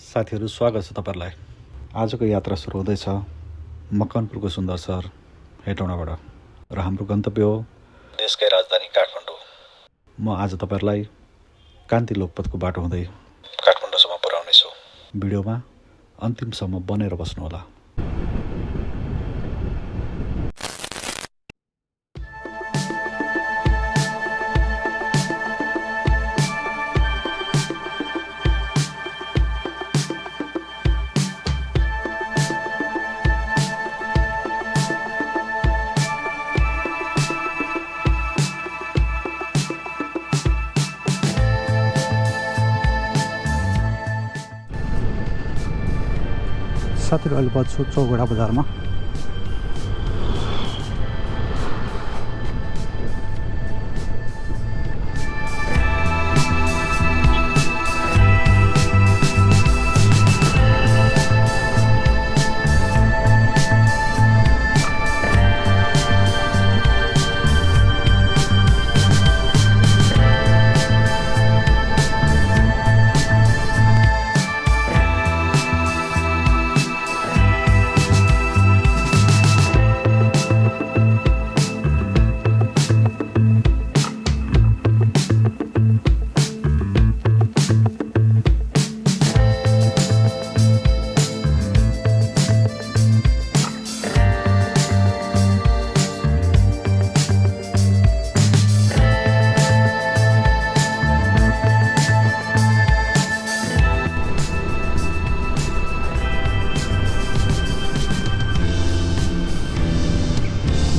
साथीहरू स्वागत छ तपाईहरुलाई। आजको यात्रा सुरु हुँदैछ मकवानपुरको सुन्दर सहर हेटौडाबाट र हाम्रो गन्तव्य हो देशकै राजधानी काठमाडौँ। म आज तपाईहरुलाई कान्ति लोकपथको बाटो हुँदै काठमाडौँसम्म पुर्याउने छु। भिडियोमा अन्तिमसम्म बनेर बस्नुहोला। साथीहरु अहिले बस्छु चौगडा बजारमा।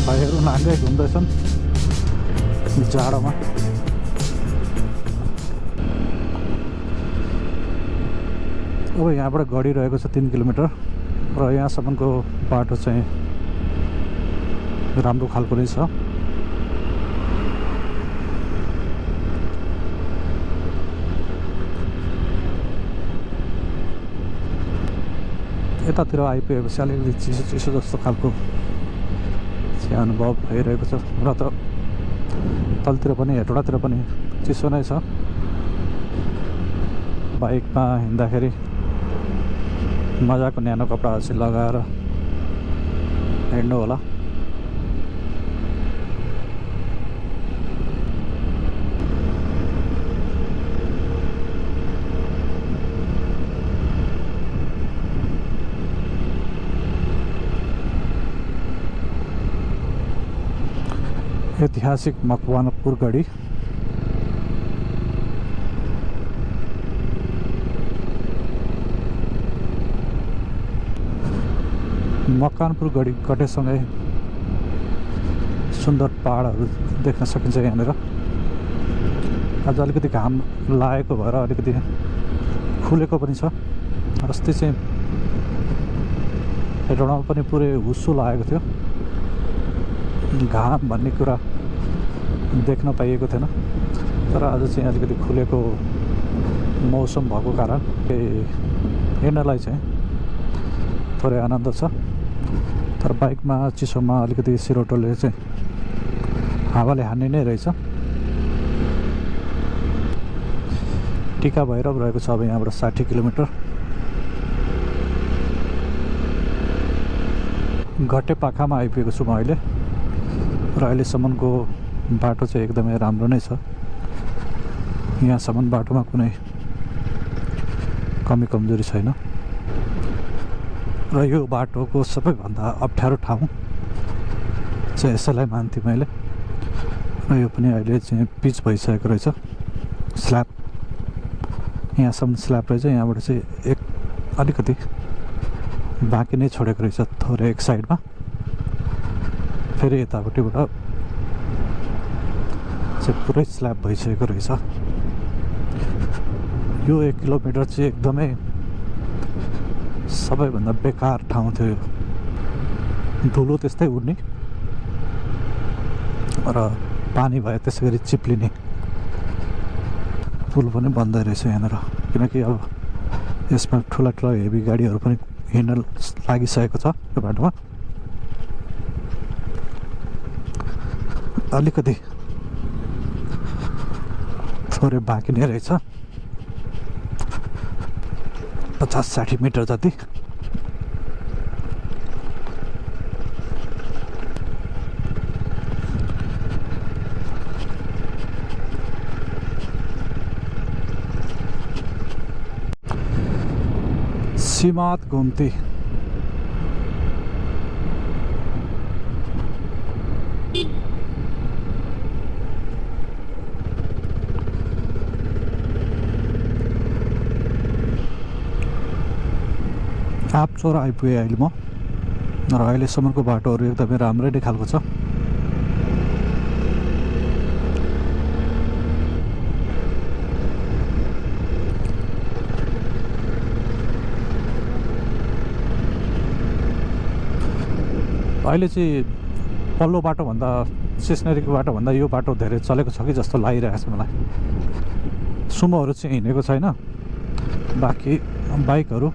भाइहरु नाङ्गै घुम्दैछन् जाडोमा। अब यहाँबाट गडी रहेको छ 3 किलोमिटर र यहाँसम्मको बाटो चाहिँ राम्रो खालको नै छ। यतातिर आइपुगेपछि अलिकति चिसो चिसो जस्तो खालको अनुभव भइरहेको छ र त तलतिर पनि हेटौडातिर पनि चिसो नै छ। बाइकमा हिँड्दाखेरि मजाको न्यानो कपडाहरू चाहिँ लगाएर हिँड्नु होला। ऐतिहासिक मकवानपुर गढी। मकवानपुर गढी कटेसँगै सुन्दर पहाडहरू देख्न सकिन्छ यहाँनिर। आज अलिकति घाम लागेको भएर अलिकति खुलेको पनि छ। अस्ति चाहिँ हेटौडामा पनि पुरै हुस्सो लागेको थियो, घाम भन्ने कुरा देख्न पाइएको थिएन। तर आज चाहिँ अलिकति खुलेको मौसम भएको कारण हिँड्नलाई चाहिँ थोरै आनन्द छ। तर बाइकमा चिसोमा अलिकति सिरोटोले चाहिँ हावाले हान्ने नै रहेछ। टिका भैरव रहेको छ अब यहाँबाट 60 किलोमिटर। घटेपाखामा आइपुगेको छु म अहिले र अहिलेसम्मको बाटो चाहिँ एकदमै राम्रो नै छ। यहाँसम्म बाटोमा कुनै कमी कमजोरी छैन र यो बाटोको सबैभन्दा अप्ठ्यारो ठाउँ चाहिँ यसैलाई मान्थेँ मैले। र यो पनि अहिले चाहिँ पिच भइसकेको रहेछ, स्ल्याब यहाँसम्म स्ल्याब रहेछ। यहाँबाट चाहिँ अलिकति बाँकी नै छोडेको रहेछ थोरै एक साइडमा। फेरि यतापट्टिबाट चाहिँ पुरै स्ल्याब भइसकेको रहेछ। यो 1 किलोमिटर चाहिँ एकदमै सबैभन्दा बेकार ठाउँ थियो। धुलो त्यस्तै उड्ने र पानी भए त्यसै गरी चिप्लिने। पुल पनि बन्दै रहेछ यहाँनिर, किनकि अब यसमा ठुला ठुला हेभी गाडीहरू पनि हिँड्न लागिसकेको छ यो बाटोमा। अलिकति थोरै बाँकी नै रहेछ। 50-60 मिटर जति। सीमात घुम्ती आपचौर आइपुगेँ अहिले म, र अहिलेसम्मको बाटोहरू एकदमै राम्रै नै खालको छ। अहिले चाहिँ पल्लो बाटोभन्दा स्टेसनरीको बाटोभन्दा यो बाटो धेरै चलेको छ कि जस्तो लागिरहेको छ मलाई। सुमोहरू चाहिँ हिँडेको छैन, बाँकी बाइकहरू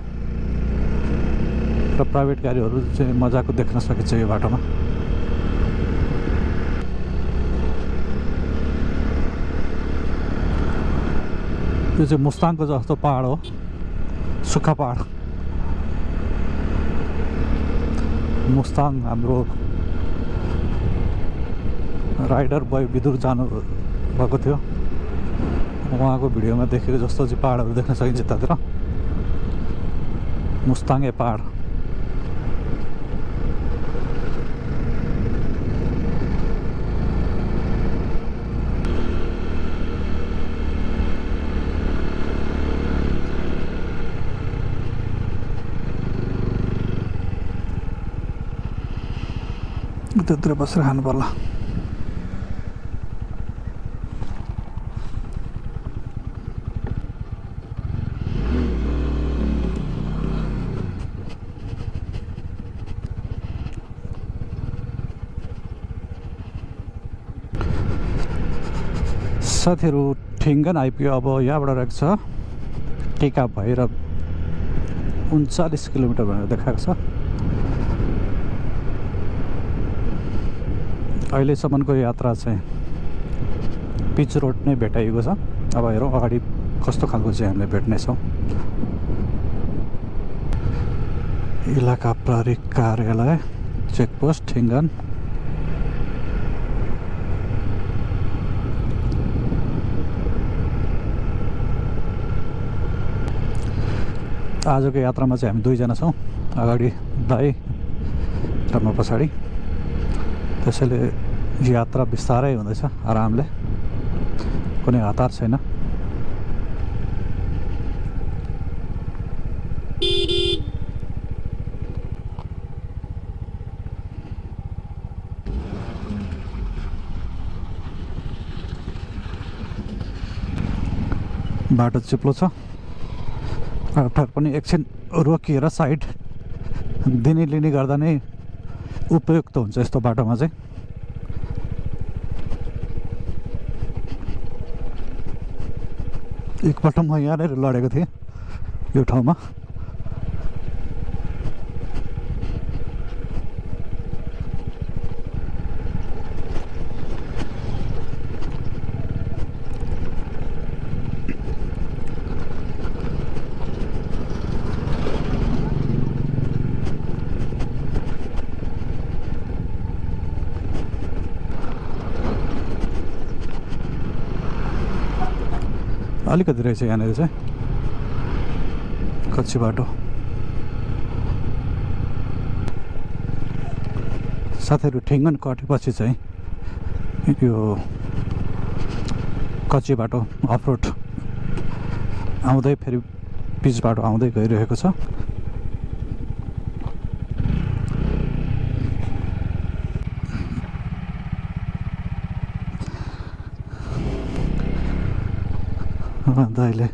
र प्राइभेट गाडीहरू चाहिँ मजाको देख्न सकिन्छ यो बाटोमा। यो चाहिँ मुस्ताङको जस्तो पहाड हो, सुक्खा पहाड। मुस्ताङ हाम्रो राइडर बोय विदुर जानु भएको थियो, उहाँको भिडियोमा देखेको जस्तो चाहिँ पहाडहरू देख्न सकिन्छ त्यतातिर। मुस्ताङे पहाड। त्यतिर बसेर खानु पर्ला। साथीहरू ठिङ्गन आइपुग्यो। अब यहाँबाट रहेको छ टेका भएर 39 किलोमिटर भनेर देखाएको छ। अहिलेसम्मको यात्रा चाहिँ पिच रोड नै भेटाइएको छ। अब हेरौँ अगाडि कस्तो खालको चाहिँ हामीले भेट्नेछौँ। इलाका प्रहरी कार्यालय चेकपोस्ट ठिङ्गन। आजको यात्रामा चाहिँ हामी दुईजना छौँ, अगाडि दाइ र म पछाडि। त्यसैले यात्रा बिस्तारै हुँदैछ, आरामले, कुनै हतार छैन। बाटो चिप्लो छ, अप्ठ्यारो पनि एकछिन रोकिएर साइड दिने लिने गर्दा नै उपयुक्त हुन्छ यस्तो बाटोमा चाहिँ। एकपल्ट म यहाँनिर लडेको थिएँ यो ठाउँमा। अलिकति रहेछ यहाँनिर चाहिँ कच्ची बाटो। साथीहरू ठिङ्गन कटेपछि चाहिँ यो कच्ची बाटो अफरोड आउँदै फेरि पिच बाटो आउँदै गइरहेको छ। दाइले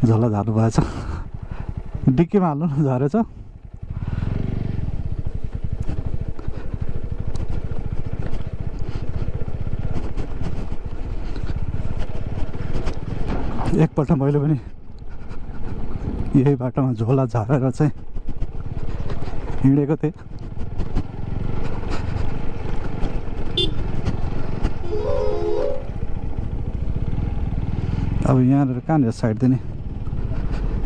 झोला झार्नु भएछ, डिक्कीमा हाल्नु न, झरेछ। एकपल्ट मैले पनि यही बाटोमा झोला झारेर चाहिँ हिँडेको थिएँ। अब यहाँनिर कहाँनिर साइड दिने,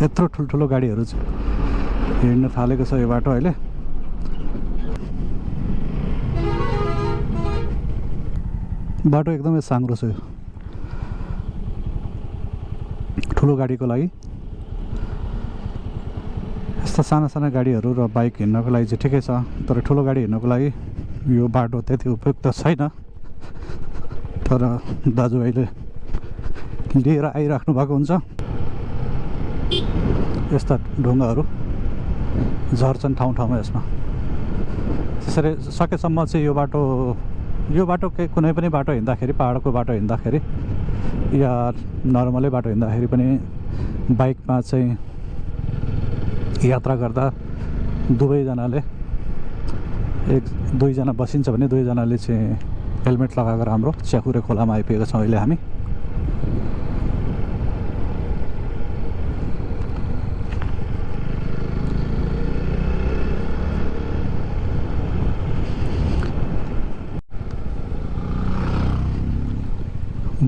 यत्रो ठुल्ठुलो गाडीहरू हिँड्न थालेको छ यो बाटो अहिले। बाटो एकदमै साङ्ग्रो छ यो ठुलो गाडीको लागि। यस्ता साना साना गाडीहरू र बाइक हिँड्नको लागि चाहिँ ठिकै छ, तर ठुलो गाडी हिँड्नको लागि यो बाटो त्यति उपयुक्त छैन। तर दाजुभाइले लिएर आइराख्नु भएको हुन्छ। यस्ता ढुङ्गाहरू झर्छन् ठाउँ ठाउँमा यसमा। त्यसरी सकेसम्म चाहिँ यो बाटो कुनै पनि बाटो हिँड्दाखेरि, पहाडको बाटो हिँड्दाखेरि या नर्मलै बाटो हिँड्दाखेरि पनि बाइकमा चाहिँ यात्रा गर्दा दुवैजनाले दुईजना बसिन्छ भने दुईजनाले चाहिँ हेलमेट लगाएको राम्रो। च्याखुरे खोलामा आइपुगेको छौँ अहिले हामी।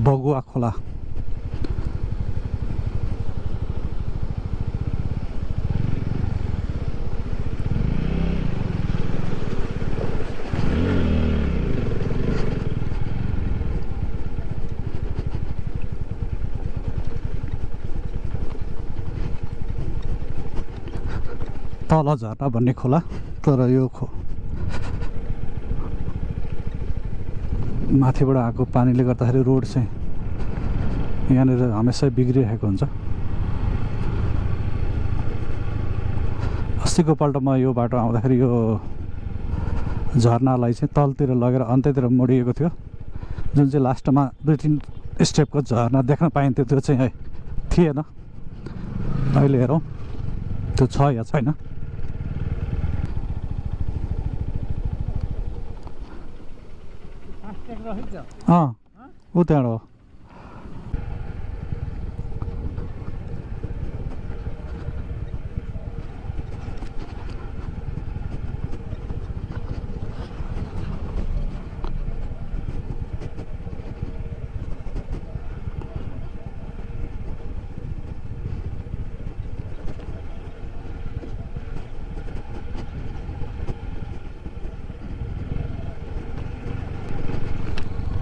बगुवा खोला तल झर्ना भन्ने खोला। तर यो माथिबाट आएको पानीले गर्दाखेरि रोड चाहिँ यहाँनिर हमेसा बिग्रिरहेको हुन्छ। अस्तिको पल्टमा यो बाटो आउँदाखेरि यो झर्नालाई चाहिँ तलतिर लगेर अन्त्यतिर मोडिएको थियो। जुन चाहिँ लास्टमा 2-3 स्टेपको झर्ना देख्न पाइन्थ्यो त्यो चाहिँ थिएन। अहिले हेरौँ त्यो छ या छैन। ऊ त्यहाँबाट हो।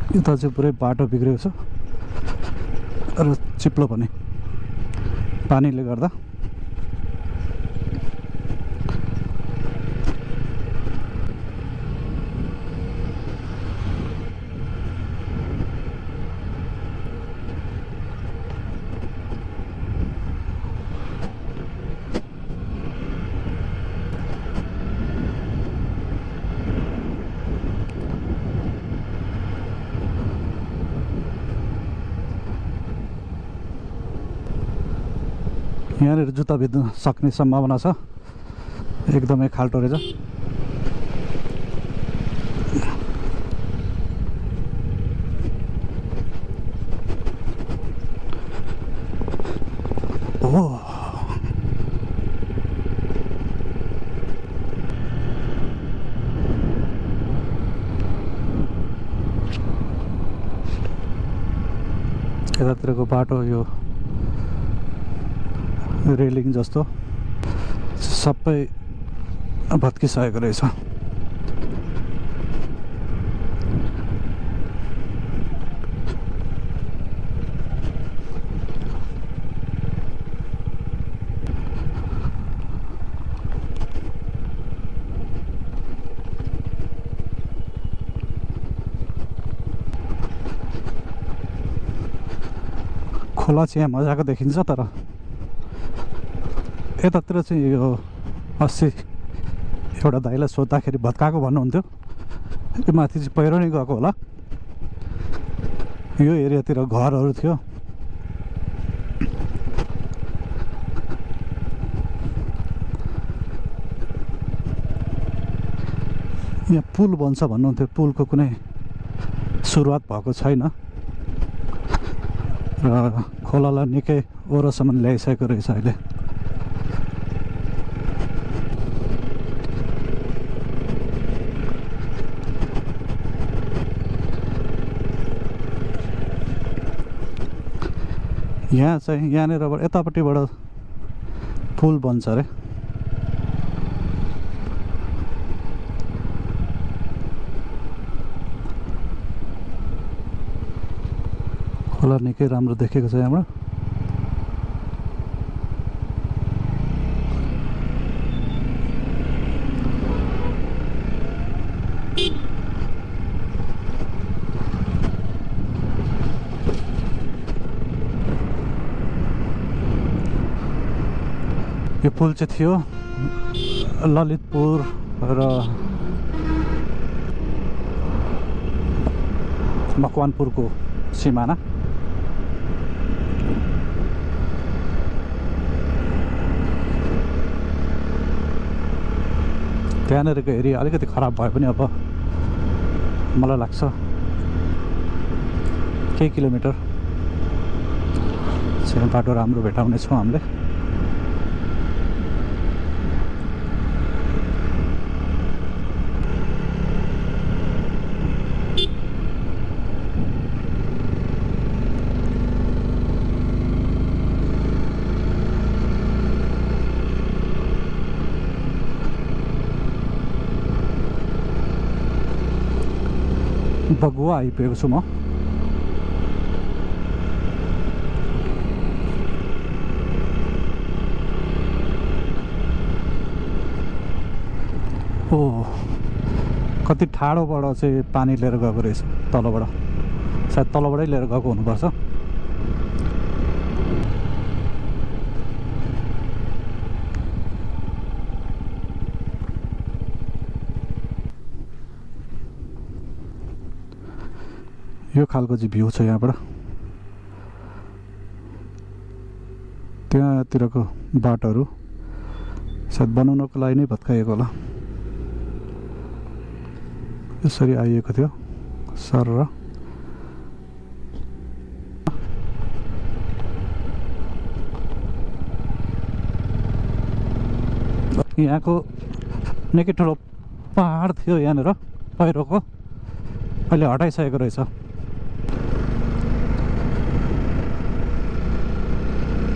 यता चाहिँ पुरै बाटो बिग्रेको छ र चिप्लो पनि पानीले गर्दा। यहाँनिर जुत्ता भिज्न सक्ने सम्भावना छ। एकदमै खाल्टो रहेछ। ओ यतातिरको बाटो यो रेलिङ जस्तो सबै भत्किसकेको रहेछ। खोला चाहिँ यहाँ मजाको देखिन्छ। तर यतातिर चाहिँ यो अस्ति एउटा दाइलाई सोद्धाखेरि भत्काएको भन्नुहुन्थ्यो। यो माथि चाहिँ पहिरो नै गएको होला। यो एरियातिर घरहरू थियो। यहाँ पुल बन्छ भन्नुहुन्थ्यो। पुलको कुनै सुरुवात भएको छैन र खोलालाई निकै ओरसम्म ल्याइसकेको रहेछ अहिले। यहाँ चाहिँ यहाँनिर यतापट्टिबाट पुल बन्छ अरे। खोला निकै राम्रो देखेको छ यहाँबाट। यो पुल चाहिँ थियो ललितपुर र मकवानपुरको सिमाना। त्यहाँनिरको एरिया अलिकति खराब भए पनि अब मलाई लाग्छ केही किलोमिटर चाहिँ बाटो राम्रो भेटाउनेछौँ हामीले। बगुवा आइपुगेको छु म। ओ कति ठाडोबाट चाहिँ पानी लिएर गएको रहेछ तलबाट। सायद तलबाटै लिएर गएको हुनुपर्छ। यो खालको चाहिँ भ्यू छ यहाँबाट। त्यहाँतिरको बाटोहरू सायद बनाउनको लागि नै भत्काइएको होला। यसरी आइएको थियो सर र यहाँको निकै ठुलो पहाड थियो यहाँनिर पहिरोको, अहिले हटाइसकेको रहेछ।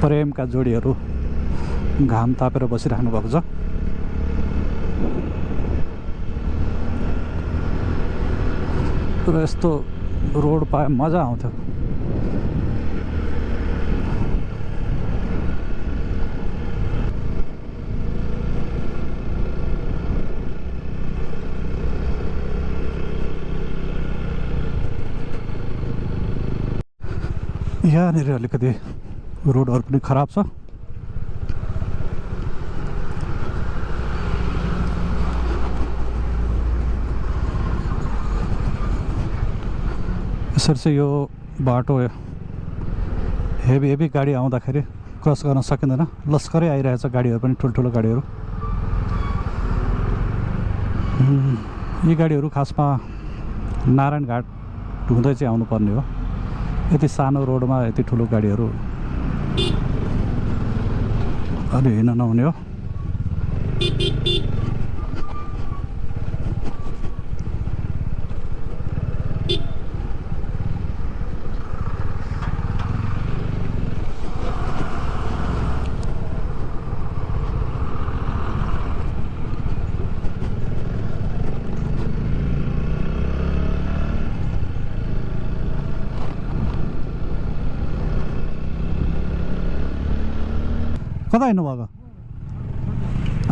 प्रेमका जोडीहरू घाम तापेर बसिराख्नु भएको छ। तर यस्तो रोड पाए मजा आउँथ्यो। यहाँनिर अलिकति रोडहरू पनि खराब छ। यसरी चाहिँ यो बाटो हेभी गाडी आउँदाखेरि क्रस गर्न सकिँदैन। लस्करै आइरहेछ गाडीहरू पनि, ठुल्ठुलो गाडीहरू। यी गाडीहरू खासमा नारायणघाट हुँदै चाहिँ आउनुपर्ने हो। यति सानो रोडमा यति ठुलो गाडीहरू अलि हिँड्न नहुने हो। कता हिँड्नु भएको?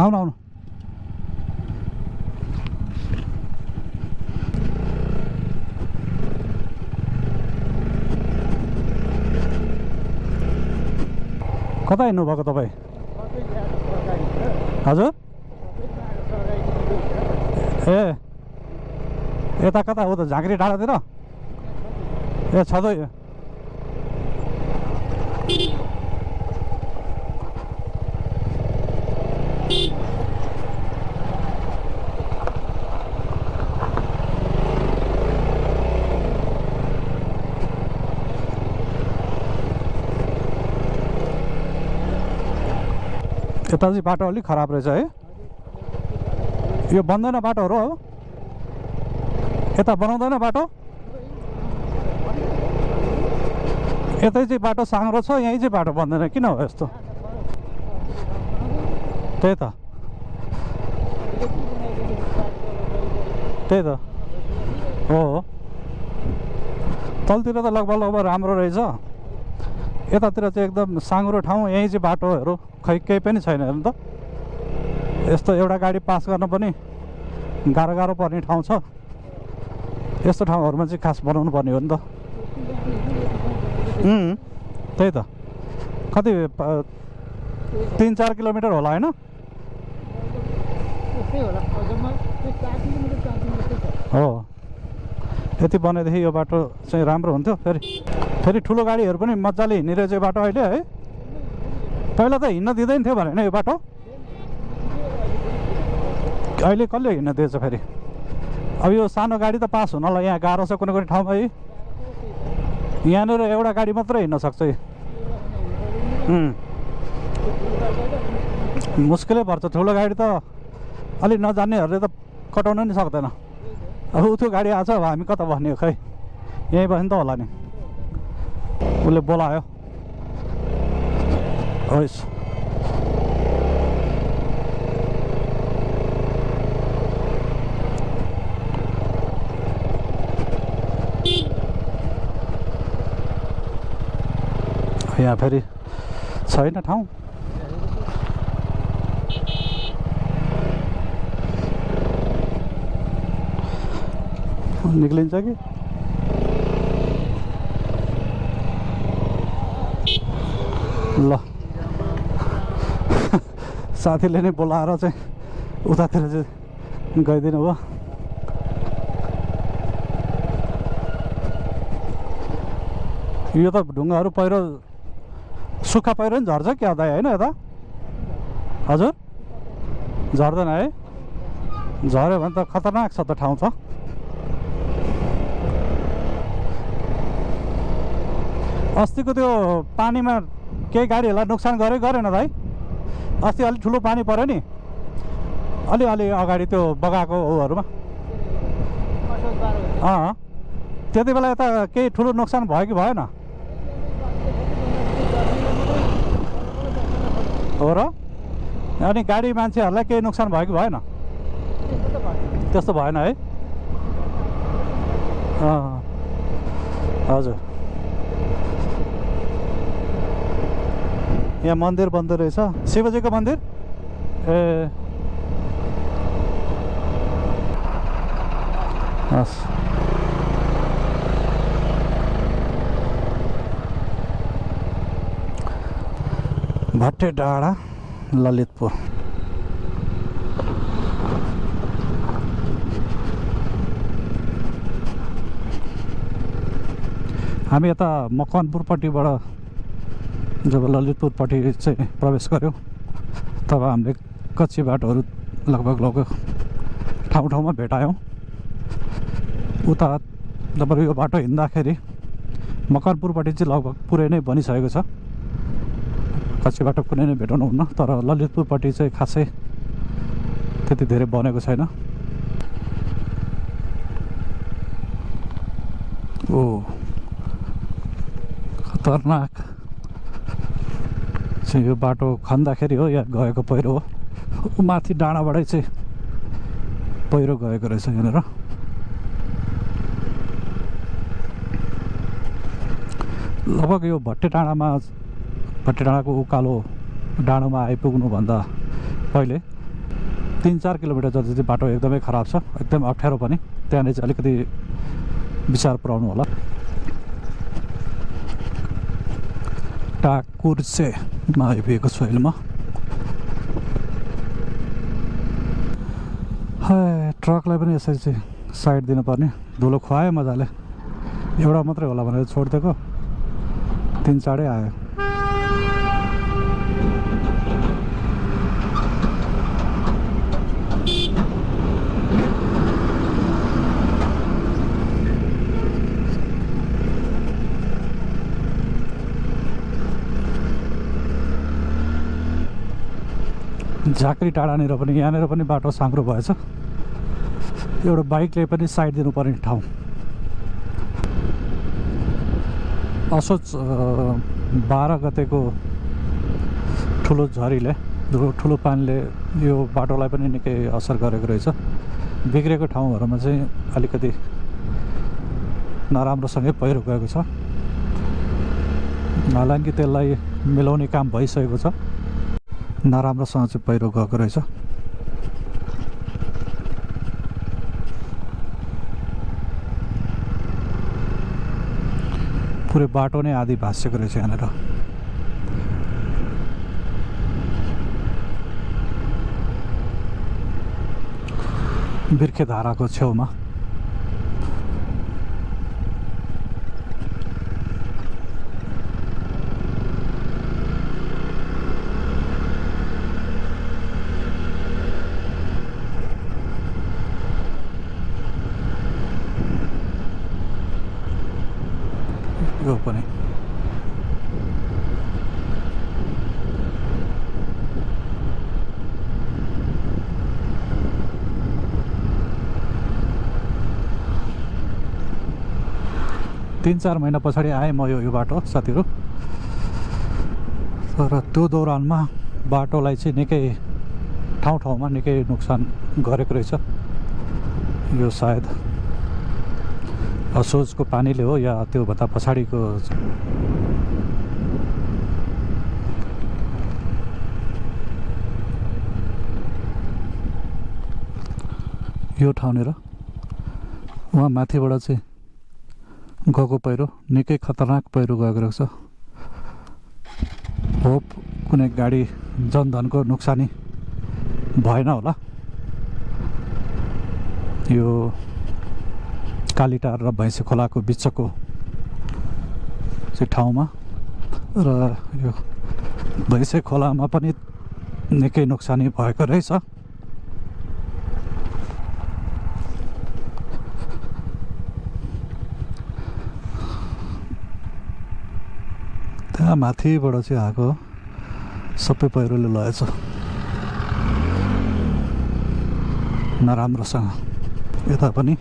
आउनु आउनु। कता हिँड्नु भएको तपाईँ? हजुर ए यता कता हो त? झाँक्री डाँडातिर? ए छँदै यता चाहिँ बाटो अलिक खराब रहेछ है। यो बन्दैन बाटोहरू हो? यता बनाउँदैन बाटो? यतै चाहिँ बाटो साँग्रो छ, यहीँ चाहिँ बाटो बन्दैन, किन हो यस्तो? त्यही त त्यही त हो तलतिर त लगभग राम्रो रहेछ यतातिर चाहिँ एकदम साँघुरो ठाउँ यहीँ चाहिँ बाटोहरू खै केही पनि छैन हेर्नु त यस्तो एउटा गाडी पास गर्न पनि गाह्रो पर्ने ठाउँ छ यस्तो ठाउँहरूमा चाहिँ खास बनाउनु पर्ने हो नि त त्यही त कति 3-4 किलोमिटर होला होइन हो यति बनाएदेखि यो बाटो चाहिँ राम्रो हुन्थ्यो फेरि ठुलो गाडीहरू पनि मजाले हिँडिरहेछ यो बाटो अहिले है पहिला त हिँड्न दिँदैन थियो भने यो बाटो अहिले कसले हिँड्न दिएछ फेरि अब यो सानो गाडी त पास हुनलाई यहाँ गाह्रो छ कुनै ठाउँमा है यहाँनिर एउटा गाडी मात्रै हिँड्न सक्छ मुस्किलै पर्छ ठुलो गाडी त अलि नजान्नेहरूले त कटाउन नि सक्दैन अब उठ्यो गाडी आछ अब हामी कता भन्ने हो खै यहीँ बस्यो नि त होला नि उसले बोलायो होस् यहाँ फेरि छैन ठाउँ निक्लिन्छ कि ल साथीले नै बोलाएर चाहिँ उतातिर चाहिँ गइदिनु भयो यो त ढुङ्गाहरू पहिरो सुक्खा पहिरो नि झर्छ क्या दाइ होइन यता हजुर झर्दैन है झऱ्यो भने त खतरनाक छ त ठाउँ त अस्तिको त्यो पानीमा केही गाडीहरूलाई नोक्सान गरेन दाइ अस्ति अलिक ठुलो पानी पऱ्यो नि अलि अगाडि त्यो बगाएको ऊहरूमा त्यति बेला यता केही ठुलो नोक्सान भयो कि भएन हो र अनि गाडी मान्छेहरूलाई केही नोक्सान भयो कि भएन त्यस्तो भएन है हजुर यहाँ मन्दिर बन्दै रहेछ शिवजीको मन्दिर ए हस् भट्टे डाँडा ललितपुर हामी यता मकवानपुरपट्टिबाट जब ललितपुरपट्टि चाहिँ प्रवेश गऱ्यौँ तब हामीले कच्ची बाटोहरू लगभग ठाउँ भेटायौँ उता जब यो बाटो हिँड्दाखेरि मकवानपुरपट्टि चाहिँ लगभग पुरै नै बनिसकेको छ कच्ची बाटो कुनै नै भेटाउनु हुन्न तर ललितपुरपट्टि चाहिँ खासै त्यति धेरै बनेको छैन ओ खतरनाक चाहिँ यो बाटो खन्दाखेरि हो या गएको पहिरो हो माथि डाँडाबाटै चाहिँ पहिरो गएको रहेछ यहाँनिर लगभग यो भट्टे डाँडाको उकालो डाँडोमा आइपुग्नुभन्दा पहिले 3-4 किलोमिटर जति चाहिँ बाटो एकदमै खराब छ एकदम अप्ठ्यारो पनि त्यहाँनिर चाहिँ अलिकति विचार पुऱ्याउनु होला टाकुर्सेमा आइपुगेको छु अहिले म ट्रकलाई पनि यसरी चाहिँ साइड दिनुपर्ने धुलो खुवायो मजाले एउटा मात्रै होला भनेर छोडिदिएको 3-4 आयो झाँक्री टाढानिर पनि यहाँनिर पनि बाटो साँग्रो भएछ एउटा बाइकले पनि साइड दिनुपर्ने ठाउँ असोज 12 गतेको ठुलो झरीले ठुलो पानीले यो बाटोलाई पनि निकै असर गरेको रहेछ। बिग्रेको ठाउँहरूमा चाहिँ अलिकति नराम्रोसँगै पहिरो गएको छ। हालाकि त्यसलाई मिलाउने काम भइसकेको छ, नराम्रोसँग चाहिँ पहिरो गएको रहेछ। पुरै बाटो नै आधी भाँसिएको रहेछ यहाँनिर। बिर्खे धाराको छेउमा यो पनि तीन चार महिना पछाडि आएँ म यो बाटो साथीहरू। तर त्यो दौरानमा बाटोलाई चाहिँ निकै ठाउँमा निकै नोक्सान गरेको रहेछ। यो सायद असोजको पानीले हो या त्योभन्दा पछाडिको। यो ठाउँनिर उहाँ माथिबाट चाहिँ गएको पहिरो निकै खतरनाक पहिरो गएको रहेछ। होप कुनै गाडी जनधनको नोक्सानी भएन होला। यो कालीटार र भैँसे खोलाको बिचको चाहिँ ठाउँमा र यो भैँसे खोलामा पनि निकै नोक्सानी भएको रहेछ। त्यहाँ माथिबाट चाहिँ आएको सबै पहिरोले लगेछ नराम्रोसँग। यता पनि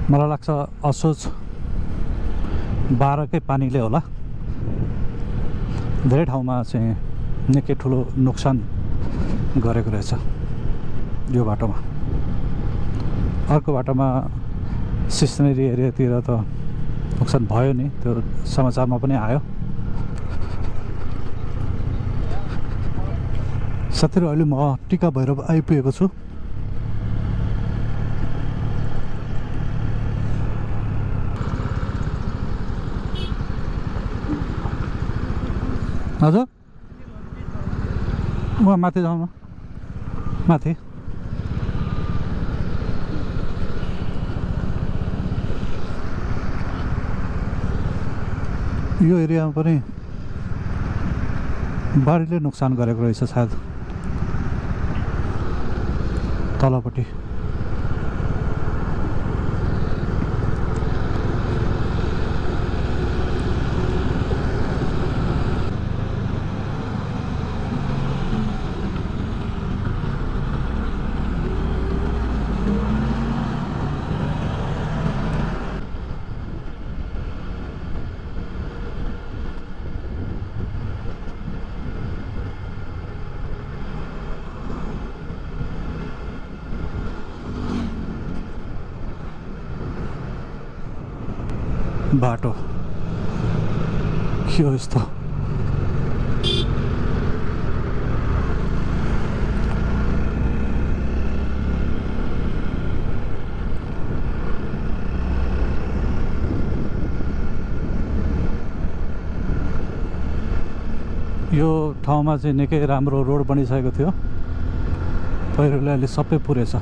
मलाई लाग्छ असोज 12कै पानीले होला धेरै ठाउँमा चाहिँ निकै ठुलो नोक्सान गरेको रहेछ यो बाटोमा। अर्को बाटोमा सिस्नेरी एरियातिर त नोक्सान भयो नि, त्यो समाचारमा पनि आयो। साथीहरू अहिले म टिका भैरव आइपुगेको छु। हजुर उहाँ माथि जाउँ न, माथि यो एरियामा पनि बाढीले नोक्सान गरेको रहेछ सायद तलपट्टि। बाटो के हो यस्तो? यो ठाउँमा चाहिँ निकै राम्रो रोड बनिसकेको थियो। पहिरोले अहिले सबै पुरेछ।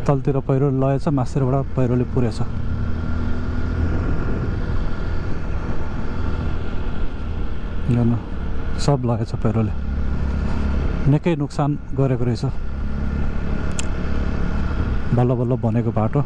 तलतिर पहिरो लगेछ, माथितिरबाट पहिरोले पुरेछ। हेर्नु सब लगेछ पहिरोले, निकै नोक्सान गरेको रहेछ। बल्ल बल्ल बनेको बाटो।